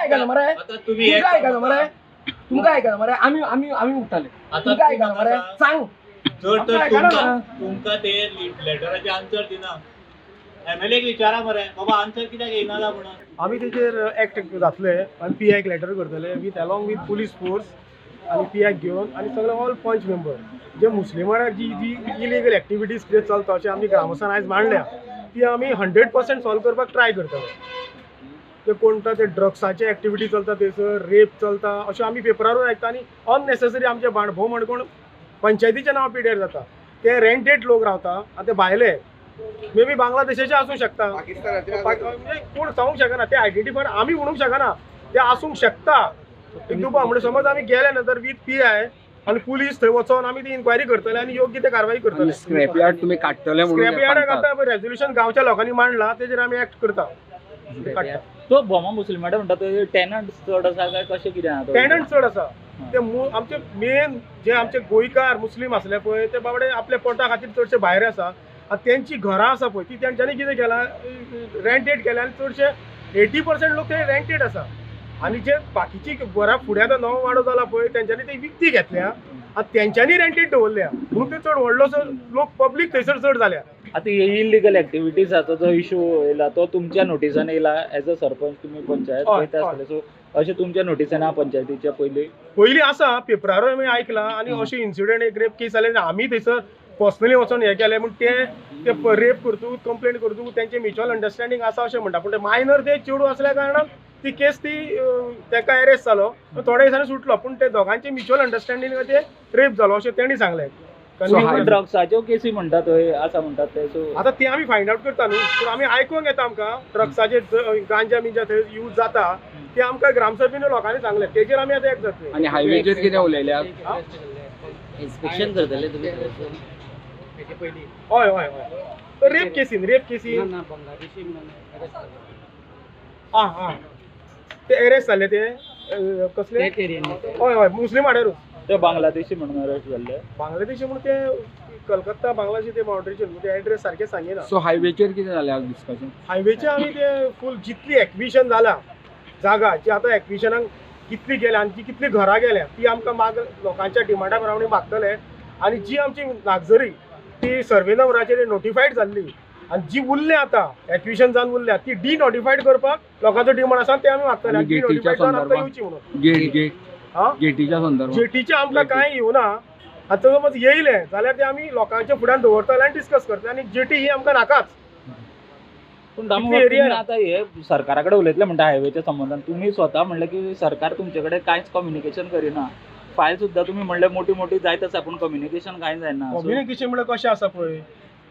ऐका ना मरे तुमका ऐका ना मरे तुमका ऐका ना मरे आम्ही उठताले तुमका ऐका ना मरे सांग जर तर तुमका ते लेटराचे आन्सर दिना एमएलए विचारा मरे बाबा आन्सर कित्याक येयना म्हणून आम्ही तेचेर एक्ट जातले आणि पीआयक लेटर करतले with along with police force आणि पीआयक घेवन आणि सगळे ऑल पंच मेंबर जे मुस्लिमांना जी इलिगल एक्टिविटीज कितें चलता अशें आमी ग्रामस्थान आयज मांडल्या ती आमी 100% सॉल्व करपाक ट्राय करतले. ते कोणता ते ड्रग्साचे एक्टिविटी चलता थंयसर रेप चलता अशें आमी पेपरारूय आयकता आनी अननेसेसरी आमचे भोव म्हणकोण पंचायतीचें नांव पिड्यार जाता. ते रेंटेड लोक रावता आनी ते भायले मे बी बांगलादेशाचे आसूंक शकता म्हणजे कोण सांगूंक शकना ते आयडेंटिफाय आमी म्हणूंक शकना ते आसूंक शकता. तुका म्हणजे समज आमी गेले नंतर विथ पीआय आणि पुलीस थंय वचोन आमी ती इन्क्वायरी करतले आणि योग्य ते कारवाई करतले. स्क्रॅप यार्ड तुम्ही काडटले म्हणून स्क्रॅप यार्डाक आतां रेझोल्युशन गांवच्या लोकांनी मांडला तेजेर आमी एक्ट करता. तो भोमा मुस्लिमाडे म्हणटा ते टेनंट चड आसा काय कशें कितें आहा टेनंट चड आसा ते आमचे मेन जे आमचे गोंयकार मुस्लीम आसले पळय ते बाबडे आपल्या पोटा खातीर चडशे भायर आसा. तेंची घरां आसा पळय ती तेंच्यांनी कितें केलां रेंटेड केल्या आनी चडशे 80% लोक ते रेंटेड आसा आणि जे बाकीची घरां फुडें आतां नवो वाडो जाला पळय तेंच्यांनी ते विकती घेतल्या आनी तेंच्यांनी रेंटेड दवरल्या म्हणून ते चड व्हडलोसो लोक पब्लीक थंयसर चड जाल्या. आता इलिगल एक्टिविटीजाचो जो इशू येयला तो तुमच्या नोटिसान येयला एज अ सरपंच तुम्ही पंचायत पळयता आसतले सो अशें तुमच्या नोटिसान आहा पंचायतीच्या पयलीं आसा पेपरारूय आमी आयकलां आनी अशें इन्सिडंट एक रेप केस जाले आमी थंयसर पर्सनली वचोन हें केलें म्हण ते रेप करतू कंप्लेंट करतू तेंचे म्युच्युअल अंडरस्टँडींग आसा अशें म्हणटा पूण ते मायनर ते चेडूं असल्या कारणान ती केस तेका अरेस्ट जालो थोड्या दिसांनी सुटलो पूण ते दोगांचे म्युच्युअल अंडरस्टँडींग ते रेप जालो अशें तेणी सांगलें. ड्रग्साच्यो केसी म्हणटा थंय आसा म्हणटात ते सो आतां ते आमी फायंड आवट करता न्हू पूण आमी आयकूंक येता आमकां ड्रग्साचे गांजा बिंजा थंय यूज जाता ते आमकां ग्रामसभेन लोकांनी सांगलें तेजेर आमी आतां एक जातले. आणि हायवेचेर कितें उलयल्या इन्स्पेक्शन करतले तुमी हय हय हय रेप केसीन आं ते अरेस्ट जाल्ले ते कसले हय हय मुस्लीम वाड्यारूच ते बांगलादेशी म्हणून अरेस्ट जाल्ले बांगलादेशी म्हणून ते कलकत्ता बांगलादेश ते बाउंड्रीचेर ते एड्रेस सारके सांगिना. सो हायवेचेर कितें जालें डिस्कशन हायवेचे आमी ते फूल जितली एक्विशन जाला जागा जी आतां एक्विशनाक कितली गेल्या आनी कितली घरां गेल्या ती आमकां लोकांच्या डिमांडा प्रमाणे मागतले आनी जी आमची लागजरी ती सर्वे नंबराचेर नोटिफायड जाल्ली आनी जी उरले आतां एक्विशन जावन उरल्या ती डिनोटिफायड करपाक लोकांचो डिमांड आसा ते आमी मागतले. गेटीच्या संदर्भात जेटीचे आमकां कांय येवना. आतां समज येयले जाल्यार ते आमी लोकांच्या फुड्यान दवरतले आनी डिस्कस करतले आनी जेटी ही आमकां नाकाच. पूण आता हे सरकारा कडेन उलयतले म्हणटा हायवेच्या संबंधान तुम्ही स्वता म्हणलें की सरकार तुमचे कडेन कांयच कम्युनिकेशन करिना फायल सुद्दां तुम्ही म्हणलें मोठी मोठी जायत आसा पूण कम्युनिकेशन कांय जायना. कम्युनिकेशन म्हणल्यार कशें आसा पळय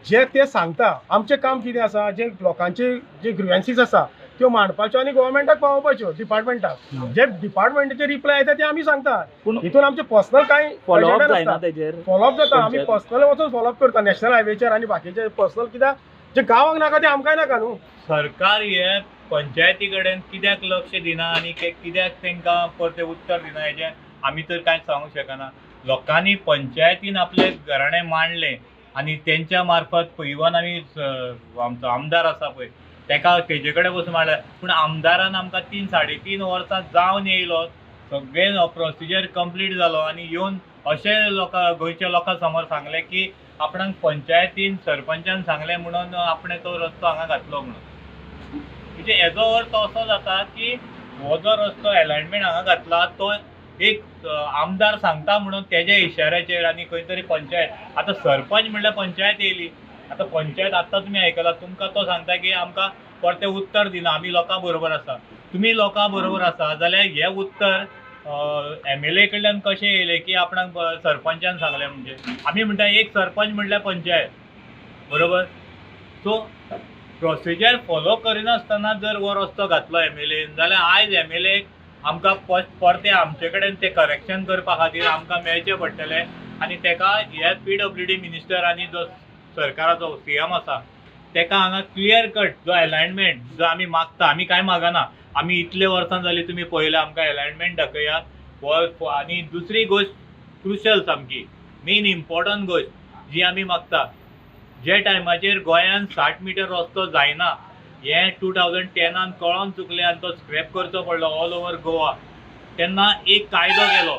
जे ते सांगता आमचें काम कितें आसा जे लोकांचे जे ग्रिव्हन्सीस आसा त्यो मांडपाच्यो आनी गव्हर्मेंटाक पावोवपाच्यो डिपार्टमेंटाक जे डिपार्टमेंटाचे रिप्लाय येता ते आमी सांगता. पूण हितून आमचे पर्सनल कांय फॉलोअप जायना तेजेर फॉलोअप जाता आमी पर्सनल वचून फॉलोअप करता नॅशनल हायवेचेर आनी बाकीचे पर्सनल कित्याक जे गांवांक नाका ते आमकांय नाका न्हू. सरकार हे पंचायती कडेन कित्याक लक्ष दिना आनी कित्याक तांकां परते उत्तर दिना हेजें आमी तर कांयच सांगूंक शकना. लोकांनी पंचायतीन आपले घराणे मांडले आनी तेंच्या मार्फत इवन आमी आमचो आमदार आसा पळय तेका तेजे कडेन वचून मांडले पूण आमदारान आमकां 3-3.5 वर्सां जावन येयलो सगळें प्रोसिजर कंप्लीट जालो आनी येवन अशें लोकां गोंयच्या लोकां समोर सांगलें की आपणाक पंचायतीन सरपंचान सांगलें म्हणून आपणे तो रस्तो हांगा घातलो म्हणून. म्हणजे हेजो अर्थ असो जाता की हो जो रस्तो अलायनमेंट हांगा घातला तो एक आमदार सांगता म्हणून तेज्या इशाऱ्याचेर आनी खंय तरी पंचायत आतां सरपंच म्हणल्यार पंचायत येयली आतां पंचायत आतां तुमी आयकला तुमकां तो सांगता की आमकां परतें उत्तर दिना आमी लोकां बरोबर आसा. तुमी लोकां बरोबर आसा जाल्यार हें उत्तर एमएलए कडल्यान कशें येयलें की आपणाक सरपंचान सांगलें म्हणजे आमी म्हणटा एक सरपंच म्हणल्यार पंचायत बरोबर. सो प्रोसिजर फॉलो करिनासतना जर हो रस्तो घातलो एमएलएन जाल्यार आयज एमएलए आमकां परते आमचे कडेन ते करेक्शन करपा खातीर आमकां मेळचें पडटलें आनी तेका हे PWD मिनिस्टर आनी जो सरकाराचो CM आसा तेका हांगा क्लियर कट जो अलायनमेंट जो आमी मागता आमी कांय मागना आमी इतले वर्सां जालीं तुमी पळयलां आमकां अलायनमेंट दाखयात आनी दुसरी गोश्ट क्रुशल सामकी मेन इम्पॉर्टंट गोश्ट जी आमी मागता जे टायमाचेर गोंयान 60 मिटर रस्तो जायना हे 2010 कळोन चुकले आनी तो स्क्रॅप करचो पडलो ऑल ओव्हर गोवा. तेन्ना एक कायदो केलो.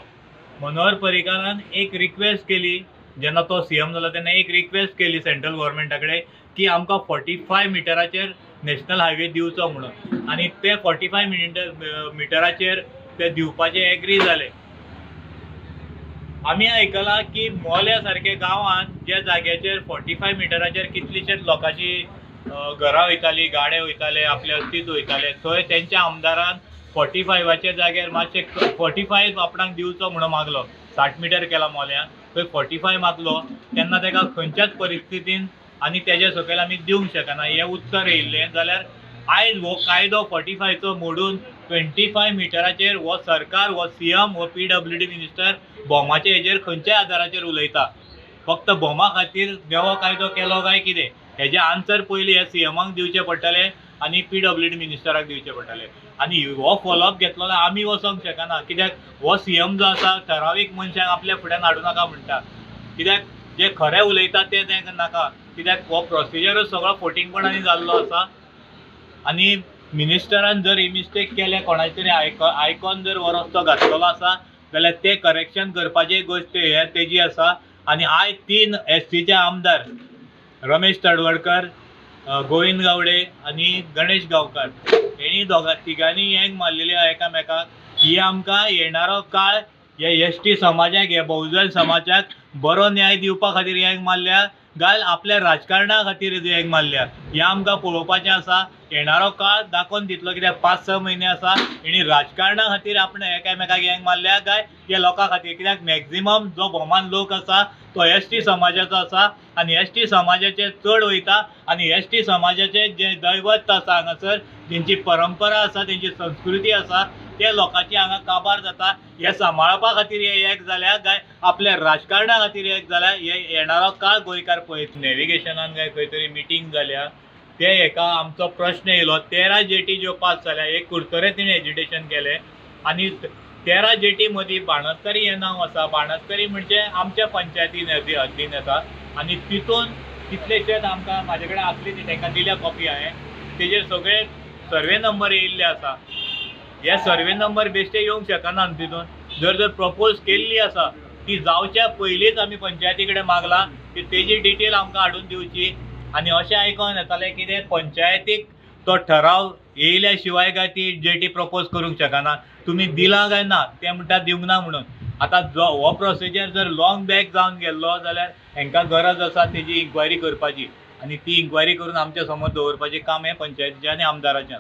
मनोहर पर्रीकारान एक रिक्वेस्ट केली, जेन्ना तो सीएम जालो तेन्ना एक रिक्वेस्ट केली सेंट्रल गव्हर्मेंटा कडेन की आमकां 45 मिटराचेर नॅशनल हायवे दिवचो म्हणून. आनी ते 45 मिटराचेर ते दिवपाचे एग्री जाले. आमी आयकलां की मोल्या सारके गांवांत ज्या जाग्याचेर 45 मिटराचेर कितलीशेच लोकांची घरां वयताली, गाडे वयताले, आपले अस्तित्व वयताले, थंय तेंच्या आमदारान 45च्या जाग्यार मातशे 45 आपणाक दिवचो म्हणून मागलो. 60 मिटर केला मोल्या, थंय 45 मागलो. तेन्ना ताका खंयच्याच परिस्थितीन आनी तेजे सकयल आमी दिवंक शकना हें उत्तर येयल्लें. जाल्यार आयज हो कायदो 45चो मोडून 25 मिटराचेर हो सरकार, हो सीएम, हो PWD मिनिस्टर बॉमाचे हेजेर खंयच्याय आदाराचेर उलयता. फक्त बॉमा खातीर हो कायदो केलो काय कितें हेजें आन्सर पयलीं हे सीएमाक दिवचें पडटलें आनी PWD मिनिस्टराक दिवचें पडटलें. आनी हो फॉलोअप घेतलो जाल्यार आमी वचोंक शकना. कित्याक हो सीएम जो आसा ठरावीक मनशांक आपल्या फुड्यान हाडूं नाका म्हणटा. कित्याक जे खरें उलयता तें नाका. कित्याक हो प्रोसिजरूच सगळो फोटिंगपणांनी जाल्लो आसा. आनी मिनिस्टरान जर ही मिस्टेक केले, कोणाचे तरी आयकॉन जर हो रस्तो घातलेलो आसा जाल्यार ते करेक्शन करपाची गोश्ट हे तेजी आसा. आनी आयज 3 SCचे आमदार रमेश तडवडकर, गोविंद गावडे आनी गणेश गांवकार हेणी तिगांनी हेंग मारलेली एकामेकाक की आमकां येणारो काळ हे ST समाजाक, हे बहुजन समाजाक बरो न्याय दिवपा खातीर हेंग मारल्या काय आपल्या राजकारणा खातीर हेंग मारल्या हें आमकां पळोवपाचें आसा. येणारो काळ दाखोवन दितलो. कित्याक 5-6 म्हयने आसा हेणी राजकारणा खातीर आपण एकामेकाक हेंग मारल्या काय हे लोकां खातीर. कित्याक मॅक्झिमम जो भोवमान लोक आसा तो ST समाजाचो आसा आनी ST समाजाचे चड वयता. आनी ST समाजाचे जे दैवत आसा हांगासर, तेंची परंपरा आसा, तेंची संस्कृती आसा, ते लोकांची हांगा काबार जाता. हे सांबाळपा खातीर हे एक जाल्या काय आपल्या राजकारणा खातीर एक जाल्या हे येणारो काळ गोंयकार पळयत. नॅविगेशनान काय खंय तरी मिटींग जाल्या ते हेका आमचो प्रश्न येयलो. 13 जेटी ज्यो पास जाल्या, एक कुडतरे तिणें एजिटेशन केलें आनी 13 जेटी मदीं बाणस्तारी हें नांव आसा. बाणस्तारी म्हणजे आमच्या पंचायतीन हद्दीन येता आनी तितून कितलेशेच आमकां म्हाजे कडेन आसली ती तांकां दिल्या कॉपी हांवें. तेजेर सगळे सर्वे नंबर येयल्ले आसा. हे सर्वे नंबर बेश्टे येवंक शकना तितून. जर प्रपोज केल्ली आसा ती जावच्या पयलींच आमी पंचायती कडेन मागला की तेजी डिटेल आमकां हाडून दिवची. आनी अशें आयकोन येतालें की ते पंचायतीक तो ठराव येयल्या शिवाय काय ती जेटी प्रपोज करूंक शकना. तुमी दिलां काय ना ते म्हणटा दिवंक ना म्हणून. आतां जो हो प्रोसिजर जर लॉंग बॅक जावन गेल्लो जाल्यार हांकां गरज आसा तेजी इन्क्वायरी करपाची आनी ती इन्क्वायरी करून आमच्या समोर दवरपाचें काम हें पंचायतीचें आनी आमदाराचें.